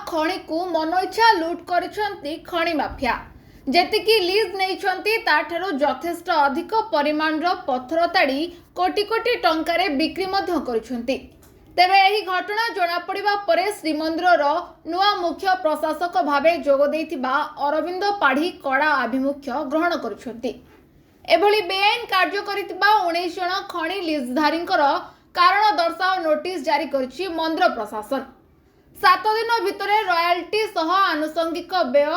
खणी को मनइच्छा लुट करिसंती खणी mafia जेतिकी lease नैछंती ताठारो यथेष्ट अधिक परिमाण पत्थर ताड़ी कोटी कोटी टंकारे बिक्री मध्य करिसंती। तेबे एही घटना जणा पड़िबा परे श्रीमंदिर नुआ मुख्य प्रशासक भावे जोग देइथिबा अरविंद पाढ़ी कड़ा आभिमुख्य ग्रहण करिसंती। एभली बेआईन कार्य करितिबा 19 जण खणी लीजधारींकर कारण दर्शाओ नोटिस जारी करिछि मंदिर प्रशासन। 7 दिन भितर रॉयल्टी सह आनुषंगिक व्यय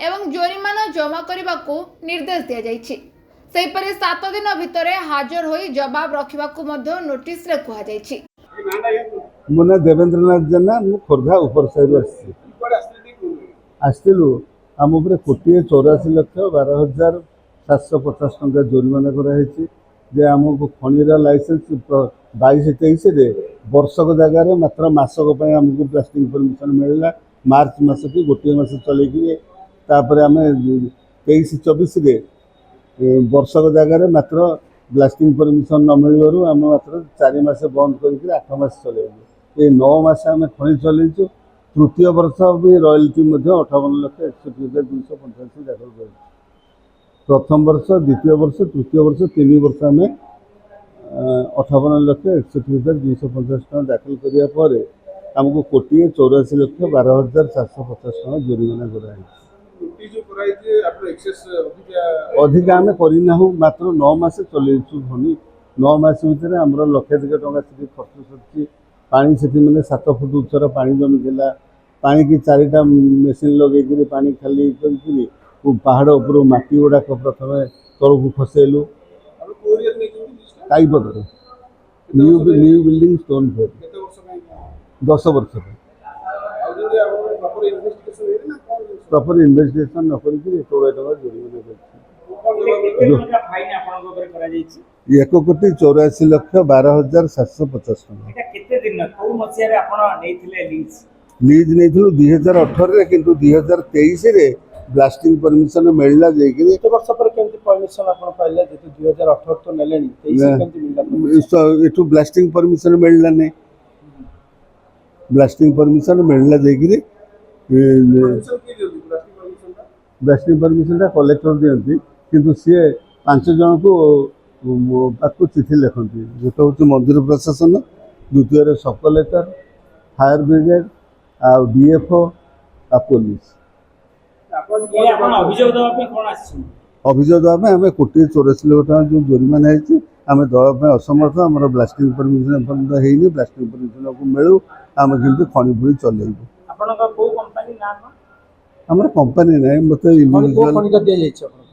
एवं जोरिमाना जमा करने निर्देश दि जाइछि। सेहिपरि 7 दिन भितर हाजर होई जवाब रखिबाकू मध्य नोटिस रे कुहा जाइछि। मो ना देवेंद्रनाथ जेना मु खोर्धा उपर साइड आसलु आम उपर 1,84,12,750 टंका जोरिमाना कराई जे आमको खनिर लाइसेंस 22-23 रे वर्षक जगार मात्र मासक आमको ब्लास्टिंग परमिशन मिलला। मार्च मास की गोटे मास चलैकी तापर आम 23-24 रे वर्षक जगार मात्र ब्लास्टिंग परमिशन न मिलू आम मात्र 4 मास बंद करके 8 मास चलैलु। ये 9 मास आम खनि चलैचु। तृतीय वर्ष भी रॉयल्टी 58,61,285 दाखल कर प्रथम वर्ष द्वितीय वर्ष तृतीय वर्ष 3 वर्ष आम 58,61,250 टका दाखल करिया परे हमको 1,84,12,750 टका जोरिमाना कराई। अधिक आम करना मात्र 9 मास चलैचु खनि 9 मास भितर आमर लक्षाधिक टका से खर्च सर पानी से मैंने 7 फुट उच्चर पानी जमीला पानी की 4टा मेसीन लगे पानी खाली कर पहाड़ उपर माटी गुड़ाक प्रथम तलू खसेलु काईपदर न्यू बिल्डिंग स्टोन फेयर 10 वर्ष प्रॉपर इन्वेस्टिगेशन न करके 1,84,12,750 लीज नहीं 2018 किंतु 2023 रे ब्लास्टिंग परमिशन मिलला जेकि वर्ष पर केमति परमिशन आपण पाइले जे 2018 तो नेलेनी 23 केमति मिलला एठू ब्लास्टिंग परमिशन मिलला नहीं ब्लास्टिंग परमिशन मिलला जेकि ब्लास्टिंग परमिशन कलेक्टर दियंती किंतु सी 5 जन को आपको चिठी लिखती गोटे हूँ मंदिर प्रशासन द्वितीय सब कलेक्टर फायर ब्रिगेड आ डीएफओ आ पुलिस अभियोग देवाई आम 1,84,00,000 टका जो जोरिमाना है आम देवाई असमर्थ आम ब्लास्टिंग परमिशन है ब्लास्टिंग परमिशन को मिलू आम कि खनि पुणी चलू आम कंपानी ना मत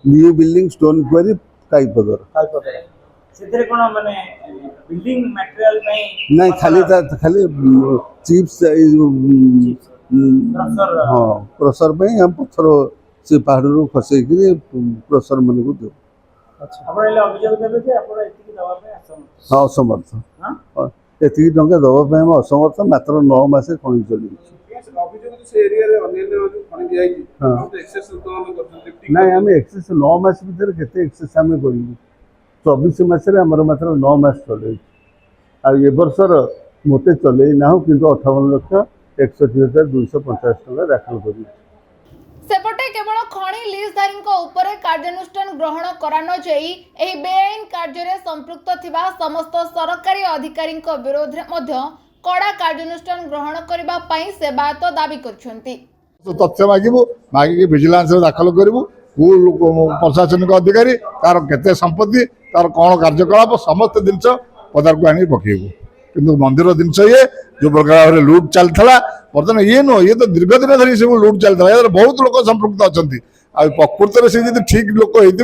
न्यू बिल्डिंग स्टोन क्वारी काईपदर नहीं खाली चिप्स हाँ प्रेसर हम पत्थर से पहाड़ खसई प्रेसर मन को दे हाँ असमर्थ एति टंका दवाई हम असमर्थ मात्र 9 मास खनि चली ना आम एक्सेस 9 मास भर के एक्सेस आम कर 24 मस मात्र 9 मास चल ए वर्षर मत चल ना कि 58,61,250 टका दाखल कर सेपटे केवल खणी लीजधारी उपरे कार्यानुष्ठान ग्रहण करा न जाई एही बेआईन कार्य संपृक्त थिबा समस्त सरकारी अधिकारी विरोध में कड़ा कार्यानुष्ठान ग्रहण करबा पई सेवायत दाबी करछंती। तथ्य मागिकी विजिलेंस दाखल करूँ प्रशासनिक अधिकारी तार केते संपत्ति तार कौन कार्यकलाप समस्त जिन पदार को आनी पकेबू कि मंदिर जिनस ये जो प्रकार लुट चलता बर्तमान ये नुह ये तो दीर्घ दिन धरी सब लुट चलता बहुत लोग संपृक्त अच्छा प्रकृत में सी ठीक लोक होते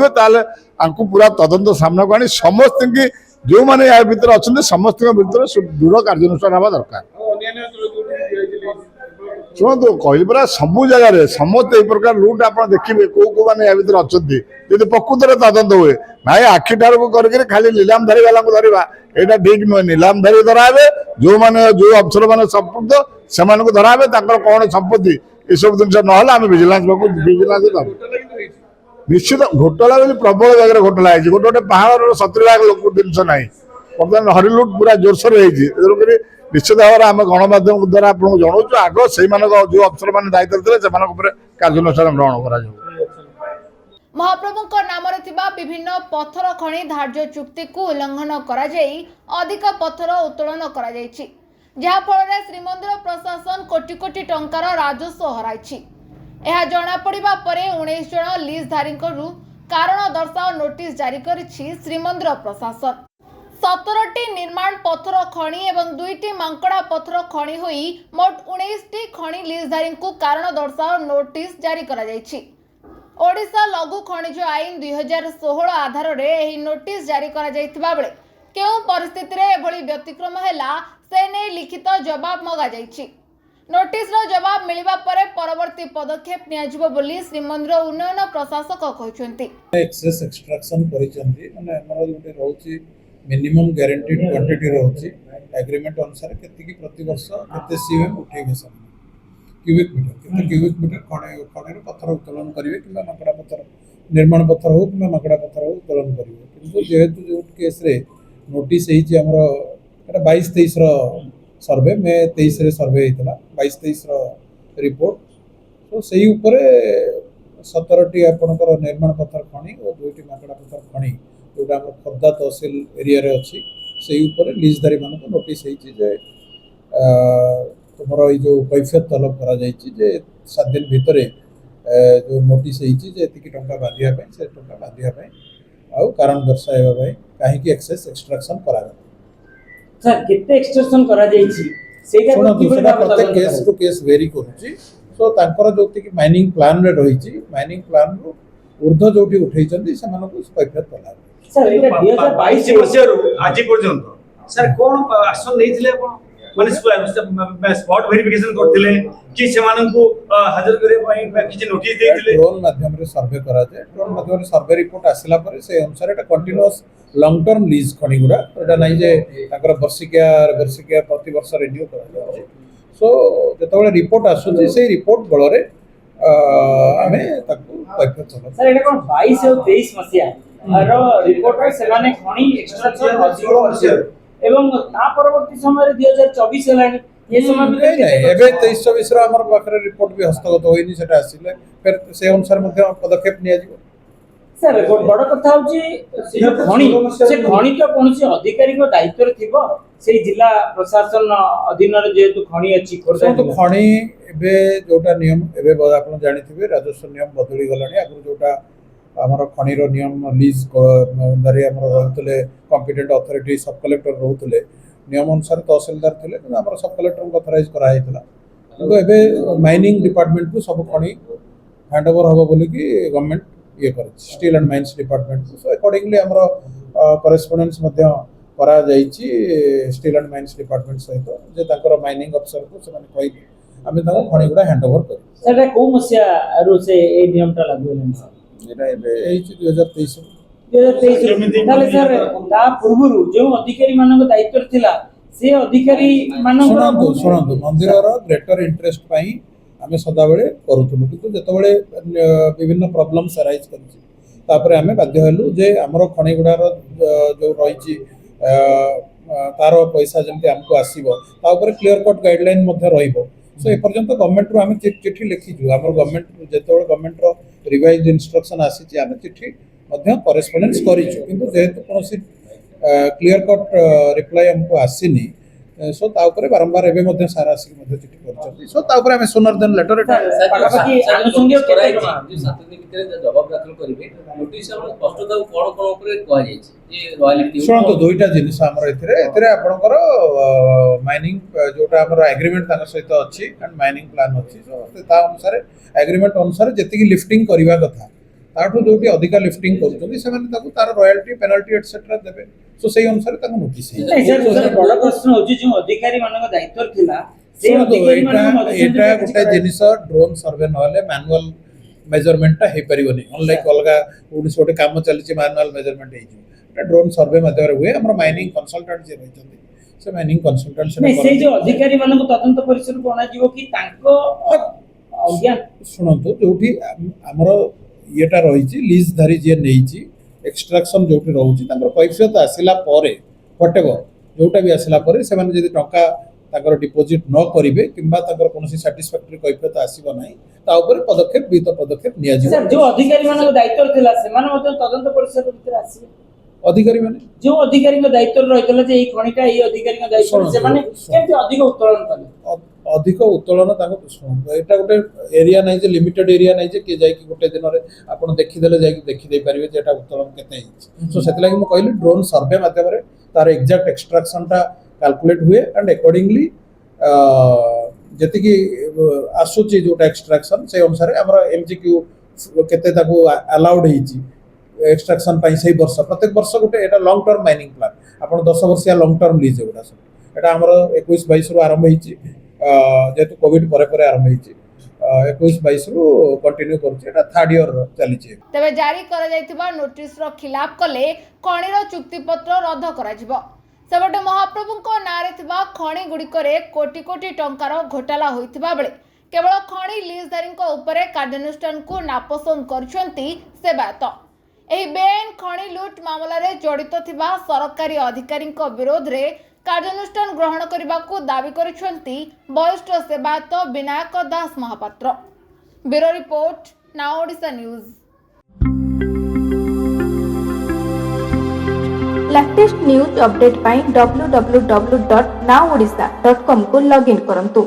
पूरा तदंत सामना को आनी समस्त की जो मैंने या भर अच्छा समस्त भर दृढ़ कार्यानुष्ठान हवा दरकार। शुणु कहली परा सबू जगह समस्त ये प्रकार लुट आप देखिए कौ कौ मैंने या भर अच्छा जब प्रकृत में तदंत हुए ना आखि ठार करके खाली नीलामधारी वाला धरवा यहाँ ठीक नुहे नीलामधारी धरावे जो मैंने जो अफसर मैंने संपृक्त से धरावे कौन संपत्ति ये सब जिन ना आम विजिलेंस निश्चित घोटाला प्रबल जगह घोटाला है गोटे गोटे पहाड़ 70 लाख लोक जिन ना ବର୍ତ୍ତମାନ ହରିଲୁଟ୍ ପୁରା ଜୋରସୋର ହେଇଛି। ତେଣୁକରି ନିଶ୍ଚିତ ଭାବରେ ଆମେ ଗଣମାଧ୍ୟମ ଦ୍ୱାରା ଆପଣଙ୍କୁ ଜଣାଉଛୁ, ଆଗ ସେଇମାନଙ୍କ ଯେଉଁ ଅଫିସରମାନେ ଦାୟିତ୍ୱରେ ଥିଲେ ସେମାନଙ୍କ ଉପରେ କାର୍ଯ୍ୟାନୁଷ୍ଠାନ ଗ୍ରହଣ କରାଯାଉ। ମହାପ୍ରଭୁଙ୍କ ନାମରେ ଥିବା ବିଭିନ୍ନ ପଥର ଖଣି ଧାର୍ଯ୍ୟ ଚୁକ୍ତିକୁ ଉଲ୍ଲଂଘନ କରାଯାଇ ଅଧିକ ପଥର ଉତ୍ତୋଳନ କରାଯାଇଛି, ଯାହାଫଳରେ ଶ୍ରୀମନ୍ଦିର ପ୍ରଶାସନ କୋଟି କୋଟି ଟଙ୍କାର ରାଜସ୍ୱ ହରାଇଛି। ଏହା ଜଣାପଡ଼ିବା ପରେ 19 ଜଣ ଲିଜ୍ଧାରୀଙ୍କରୁ କାରଣ ଦର୍ଶାଅ ନୋଟିସ ଜାରି କରିଛି ଶ୍ରୀମନ୍ଦିର ପ୍ରଶାସନ। 17ଟି ନିର୍ମାଣ ପଥର ଖଣି ଏବଂ 2ଟି ମାଙ୍କଡ଼ା ପଥର ଖଣି ହୋଇ ମୋଟ 19ଟି ଖଣି ଲିଜ୍ଧାରୀଙ୍କୁ କାରଣ ଦର୍ଶାଅ ନୋଟିସ ଜାରି କରାଯାଇଛି। ଓଡ଼ିଶା ଲଘୁ ଖଣିଜ ଆଇନ 2016 ଆଧାରରେ ଏହି ନୋଟିସ ଜାରି କରାଯାଇଥିବା ବେଳେ କେଉଁ ପରିସ୍ଥିତିରେ ଏଭଳି ବ୍ୟତିକ୍ରମ ହେଲା ସେ ନେଇ ଲିଖିତ ଜବାବ ମଗାଯାଇଛି। ନୋଟିସର ଜବାବ ମିଳିବା ପରେ ପରବର୍ତ୍ତୀ ପଦକ୍ଷେପ ନିଆଯିବ ବୋଲି ଶ୍ରୀମନ୍ଦିର ଉନ୍ନୟନ ପ୍ରଶାସକ କହିଛନ୍ତି। एक्सेस एक्सट्राक्शन କରିଛନ୍ତି ମାନେ ଆମର ଗୋଟେ ରହୁଛି ମିନିମମ୍ ଗ୍ୟାରେଣ୍ଟିଡ୍ କ୍ୱାଣ୍ଟିଟି ରହୁଛି ଏଗ୍ରିମେଣ୍ଟ ଅନୁସାରେ କେତିକି ପ୍ରତିବର୍ଷ କେତେ ସିଏମ୍ ଉଠେଇବେ ସେମାନେ କ୍ୟୁବିକ୍ ମିଟର କେତେ କ୍ୟୁବିକ୍ ମିଟର ଖଣିରୁ ପଥର ଉତ୍ତୋଳନ କରିବେ କିମ୍ବା ମାଙ୍କଡ଼ା ପଥର ନିର୍ମାଣ ପଥର ହେଉ କିମ୍ବା ମାଙ୍କଡ଼ା ପଥର ହେଉ ଉତ୍ତୋଳନ କରିବେ। କିନ୍ତୁ ଯେହେତୁ ଯେଉଁ କେସ୍ରେ ନୋଟିସ୍ ହେଇଛି ଆମର ଏଇଟା 22-23ର ସର୍ଭେ ମେ 23ରେ ସର୍ଭେ ହେଇଥିଲା 22-23ର ରିପୋର୍ଟ। ତ ସେଇ ଉପରେ 17ଟି ଆପଣଙ୍କର ନିର୍ମାଣ ପଥର ଖଣି ଓ 2ଟି ମାଙ୍କଡ଼ା ପଥର ଖଣି ଯେଉଁଟା ଆମର ଖୋର୍ଦ୍ଧା ତହସିଲ ଏରିଆରେ ଅଛି ସେଇ ଉପରେ ଲିଜ୍ଧାରୀମାନଙ୍କୁ ନୋଟିସ୍ ହେଇଛି ଯେ ତୁମର ଏଇ ଯେଉଁ କୈଫିୟତ ତଲବ କରାଯାଇଛି ଯେ 7 ଦିନ ଭିତରେ ଯେଉଁ ନୋଟିସ୍ ହେଇଛି ଯେ ଏତିକି ଟଙ୍କା ବାନ୍ଧିବା ପାଇଁ ସେ ଟଙ୍କା ବାନ୍ଧିବା ପାଇଁ ଆଉ କାରଣ ଦର୍ଶାଇବା ପାଇଁ କାହିଁକି ଏକ୍ସେସ୍ ଏକ୍ସଟ୍ରାକ୍ସନ୍ କରାଗଲା। ସାର୍ କେତେ ଏକ୍ସଟ୍ରାକ୍ସନ୍ କରାଯାଇଛି ସେଇଟା ଶୁଣନ୍ତୁ ସେଟା ପ୍ରତ୍ୟେକ କେସ୍ ଟୁ କେସ୍ ଭେରି କରୁଛି। ସୋ ତାଙ୍କର ଯେଉଁତିକି ମାଇନିଂ ପ୍ଲାନ୍ରେ ରହିଛି ମାଇନିଂ ପ୍ଲାନ୍ରୁ ଉର୍ଦ୍ଧ୍ୱ ଯେଉଁଠି ଉଠେଇଛନ୍ତି ସେମାନଙ୍କୁ କୈଫିୟତ କରାଗଲା। ସାର୍ ଏଇଟା 2022 ମସିହାରୁ ଆଜି ପର୍ଯ୍ୟନ୍ତ ସାର୍ କ'ଣ ଆକ୍ସନ ନେଇଥିଲେ ଆପଣ ମାନେ ସ୍ପଟ୍ ଭେରିଫିକେସନ କରିଥିଲେ କି ସେମାନଙ୍କୁ ହାଜର କରିବା ପାଇଁ କିଛି ନୋଟିସ୍ ଦେଇଥିଲେ? ଡ୍ରୋନ୍ ମାଧ୍ୟମରେ ସର୍ଭେ କରାଯାଏ। ଡ୍ରୋନ୍ ମାଧ୍ୟମରେ ସର୍ଭେ ରିପୋର୍ଟ ଆସିଲା ପରେ ସେ ଅନୁସାରେ ଏଟା କଣ୍ଟିନ୍ୟୁଅସ୍ ଲଙ୍ଗ ଟର୍ମ ଲିଜ୍ ଖଣି ଗୁଡ଼ା ଏଟା ନାହିଁ ଯେ ତାଙ୍କର ବର୍ଷିକିଆ ପ୍ରତିବର୍ଷ ରିନ୍ୟୁ କରାଯାଉଛି। ସୋ ଯେତେବେଳେ ରିପୋର୍ଟ ଆସୁଛି ସେଇ ରିପୋର୍ଟ ବଳରେ ଆମେ ତାକୁ କୈଫିୟତ ତଲବ। ସାର୍ ଏଇଟା କ'ଣ 22 ଆଉ 23 ମସିହାର ରିପୋର୍ଟରେ ସେମାନେ ଖଣି ଏକ୍ସଟ୍ରାକ୍ସନ୍ ଅଧିକ କରିଥିଲେ ଏବଂ ତା ପରବର୍ତ୍ତୀ ସମୟରେ 2024 ହେଲାଣି ଏ ସମୟ ଭିତରେ ଏବେ 23-24ର ଆମର ପାଖରେ ରିପୋର୍ଟ ବି ହସ୍ତଗତ ହୋଇନି ସେଟା ଆସିଲେ ଫେର ସେ ଅନୁସାରେ ମଧ୍ୟ ପଦକ୍ଷେପ ନିଆଯିବ। ସାର୍ ବଡ଼ କଥା ହେଉଛି ସେ ଖଣି ସେ ଖଣି ତ କୌଣସି ଅଧିକାରୀଙ୍କ ଦାୟିତ୍ୱରେ ଥିବ ସେଇ ଜିଲ୍ଲା ପ୍ରଶାସନ ଅଧୀନରେ ଯେହେତୁ ଖଣି ଅଛି ଖଣି ଏବେ ଯୋଉଟା ନିୟମ ଏବେ ଆପଣ ଜାଣିଥିବେ ରାଜସ୍ୱ ନିୟମ ବଦଳି ଗଲାଣି। ଆଗରୁ ଯୋଉଟା ଆମର ଖଣିର ନିୟମ ଲିଜ୍ ଦାରି ଆମର ରହୁଥିଲେ କମ୍ପିଟେଣ୍ଟ ଅଥରିଟି ସବ୍ କଲେକ୍ଟର ରହୁଥିଲେ ନିୟମ ଅନୁସାରେ ତହସିଲଦାର ଥିଲେ କିନ୍ତୁ ଆମର ସବ୍ କଲେକ୍ଟରଙ୍କୁ ଅଥରାଇଜ୍ କରାଯାଇଥିଲା। କିନ୍ତୁ ଏବେ ମାଇନିଂ ଡିପାର୍ଟମେଣ୍ଟକୁ ସବୁ ଖଣି ହ୍ୟାଣ୍ଡ ଓଭର ହେବ ବୋଲିକି ଗଭର୍ଣ୍ଣମେଣ୍ଟ ଇଏ କରିଛି steel and mines ଡିପାର୍ଟମେଣ୍ଟକୁ। Show accordingly ଆମର କରେସ୍ପଣ୍ଡେନ୍ସ ମଧ୍ୟ କରାଯାଇଛି ଷ୍ଟିଲ୍ ଆଣ୍ଡ ମାଇନ୍ସ ଡିପାର୍ଟମେଣ୍ଟ ସହିତ ଯେ ତାଙ୍କର ମାଇନିଂ ଅଫିସରକୁ ସେମାନେ କହିବେ ଆମେ ତାଙ୍କୁ ଖଣି ଗୁଡ଼ା ହ୍ୟାଣ୍ଡ ଓଭର କରିବୁ। ସେଟା କୋଉ ମସିହାରୁ ସେ ଏଇ ନିୟମଟା ଲାଗୁ ହେଲାଣି ସାର୍? ଏଇଟା ଏବେ ହେଇଛି 2023। ତାହେଲେ ସାର୍ ତା ପୂର୍ବରୁ ଯେଉଁ ଅଧିକାରୀ ମାନଙ୍କ ଦାୟିତ୍ୱରେ ଥିଲା ସେ ଅଧିକାରୀ ଶୁଣନ୍ତୁ ମନ୍ଦିରର ଗ୍ରେଟର ଇଣ୍ଟରେଷ୍ଟ ପାଇଁ ଆମେ ସଦାବେଳେ କରୁଥିଲୁ କିନ୍ତୁ ଯେତେବେଳେ ବିଭିନ୍ନ ପ୍ରୋବ୍ଲେମ୍ସ ଆରାଇଜ୍ କରିଛି ତାପରେ ଆମେ ବାଧ୍ୟ ହେଲୁ ଯେ ଆମର ଖଣି ଗୁଡ଼ାର ଯେଉଁ ରହିଛି ତାର ପଇସା ଯେମିତି ଆମକୁ ଆସିବ ତା ଉପରେ କ୍ଲିୟର କଟ୍ ଗାଇଡଲାଇନ୍ ମଧ୍ୟ ରହିବ। ସୋ ଏପର୍ଯ୍ୟନ୍ତ ଗଭର୍ଣ୍ଣମେଣ୍ଟରୁ ଆମେ ଚିଠି ଲେଖିଛୁ ଆମର ଗଭର୍ଣ୍ଣମେଣ୍ଟ ଯେତେବେଳେ ଗଭର୍ଣ୍ଣମେଣ୍ଟର ରିଭାଇଜ୍ ଇନଷ୍ଟ୍ରକ୍ସନ୍ ଆସିଛି ଆମେ ଚିଠି ମଧ୍ୟ କରେସ୍ପଣ୍ଡେନ୍ସ କରିଛୁ କିନ୍ତୁ ଯେହେତୁ କୌଣସି କ୍ଲିୟର କଟ୍ ରିପ୍ଲାଏ ଆମକୁ ଆସିନି ସୋ ତା ଉପରେ ବାରମ୍ବାର ଏବେ ମଧ୍ୟ ସାର୍ ଆସିକି ମଧ୍ୟ ଚିଠି କରିଛନ୍ତି। ସୋ ତା ଉପରେ ଆମେ ସୁନର ଦେନ୍ ଲେଟର ପାଖାପାଖି ଆନୁଷଙ୍ଗିକ କରାଯାଇଛି 7 ଦିନ ଭିତରେ ଜବାବ ଦାଖଲ କରିବେ ନୋଟିସ୍ ଆମର ସ୍ପଷ୍ଟତା କ'ଣ କ'ଣ ଉପରେ କୁହାଯାଇଛି ଯେ ରୟାଲିଟି। ଶୁଣନ୍ତୁ ଦୁଇଟା ଜିନିଷ ଆମର ଏଥିରେ ଆପଣଙ୍କର ମାଇନିଂ ଯୋଉଟା ଆମର ଏଗ୍ରିମେଣ୍ଟ ତାଙ୍କ ସହିତ ଅଛି ଆଣ୍ଡ ମାଇନିଂ ପ୍ଲାନ୍ ଅଛି ତା ଅନୁସାରେ ଏଗ୍ରିମେଣ୍ଟ ଅନୁସାରେ ଯେତିକି ଲିଫ୍ଟିଂ କରିବା କଥା ତାଠୁ ଯୋଉଠି ଅଧିକା ଲିଫ୍ଟିଂ କରୁଛନ୍ତି ସେମାନେ ତାକୁ ତାର ରୟାଲିଟି ପେନାଲ୍ଟି ଏଟସେଟ୍ରା ଦେବେ। ସୋ ସେଇ ଅନୁସାରେ ତାଙ୍କୁ ନୋଟିସ୍ ହେଇଛି। ବଡ଼ ପ୍ରଶ୍ନ ହେଉଛି ଯେଉଁ ଅଧିକାରୀ ମାନଙ୍କ ଦାୟିତ୍ୱରେ ଥିଲା ଏଇଟା ଗୋଟେ ଜିନିଷ ଡ୍ରୋନ୍ ସର୍ଭେ ନହେଲେ ମ୍ୟାନୁଆଲ ମେଜରମେଣ୍ଟଟା ହେଇପାରିବନି। ଅନଲାଇକ୍ ଅଲଗା କୌଣସି ଗୋଟେ କାମ ଚାଲିଛି ମ୍ୟାନୁଆଲ ମେଜରମେଣ୍ଟ ହେଇଯିବ। ଏଇଟା ଡ୍ରୋନ୍ ସର୍ଭେ ମାଧ୍ୟମରେ ହୁଏ। ଆମର ମାଇନିଂ କନସଲଟାଣ୍ଟ ଯିଏ ରହିଛନ୍ତି ସେ ମାଇନିଂ କନସଲଟାଣ୍ଟ ସେଇ ଯେଉଁ ଅଧିକାରୀ ମାନଙ୍କୁ ତଦନ୍ତ ପରିସରକୁ ଅଣାଯିବ କି ତାଙ୍କ ଶୁଣନ୍ତୁ ଯୋଉଠି ଆମର ଇଏଟା ରହିଛି ଲିଜ୍ ଧାରୀ ଯିଏ ନେଇଛି ଏକ୍ସଟ୍ରାକ୍ସନ୍ ଯୋଉଠି ରହୁଛି ତାଙ୍କର କୈଫିୟତ ଆସିଲା ପରେ whatever जोटा भी आसला पर से माने यदि टंका ताकर डिपोजिट न करिवे किंबा ताकर कोनोसी सैटिस्फैक्टरी कैफियत आसीबो नाही ता ऊपर पदक्षेप विहित पदक्षेप निया सर जिवो जो अधिकारी मानक दायित्व थिला सेमान मते तदंत परिषद भितर आसी अधिकारी माने जो अधिकारी दायित्व रहितला जे ई खणिटा ई अधिकारी दायित्व से माने केमति अधिक उत्तोलन कले अधिक उत्तोलन ताको एटा गोटे एरिया नाही जे लिमिटेड एरिया नाही जे के जाय कि गोटे दिन रे आपण देखि देले जाय कि देखि दे परिबे जे एटा उत्तोलन केते हिच सो सेति लागि म कहली ड्रोन सर्वे माध्यम रे तार एग्जैक्ट एक्सट्रैक्शन टा कैलकुलेट हुए एंड अकॉर्डिंगली जति कि आसुची जोटा एक्सट्रैक्शन से अनुसार हमरा एमजीक्यू केते ताको अलाउड हिची एक्सट्रैक्शन पाई सही वर्ष प्रत्येक वर्ष गोटे एटा लॉन्ग टर्म माइनिंग प्लान आपण 10 वर्षिया लॉन्ग टर्म लीज एटा सब एटा हमर 21 22 रु आरंभ हिची जेतु कोविड परे परे आरंभ हिची 21 22 रु कंटिन्यू करछि एटा थर्ड ईयर चली छि तबे जारी करा जायतिबा नोटिस रो खिलाफ कले खणीर चुक्ति पत्र रद्द करा जिवो सेबटे महाप्रभुको नारे थिबा खणी गुड़िकरे कोटी कोटी टंकार घोटाला होइथिबा बेले केवल खणी लीजधारीको उपरे कार्यानुष्ठान को नापसंद करछंती सेबायत एही बेआईन खणी लूट मामला रे जड़ित थिबा सरकारी अधिकारीको विरोध रे कार्यानुष्ठान ग्रहण करबाकू दाबी करिसंती वरिष्ठ सेवायत Vinayak Das Mahapatra. Bureau report now Odisha news. Latest news update पाई www.nowodisha.com को लॉगिन करंतु।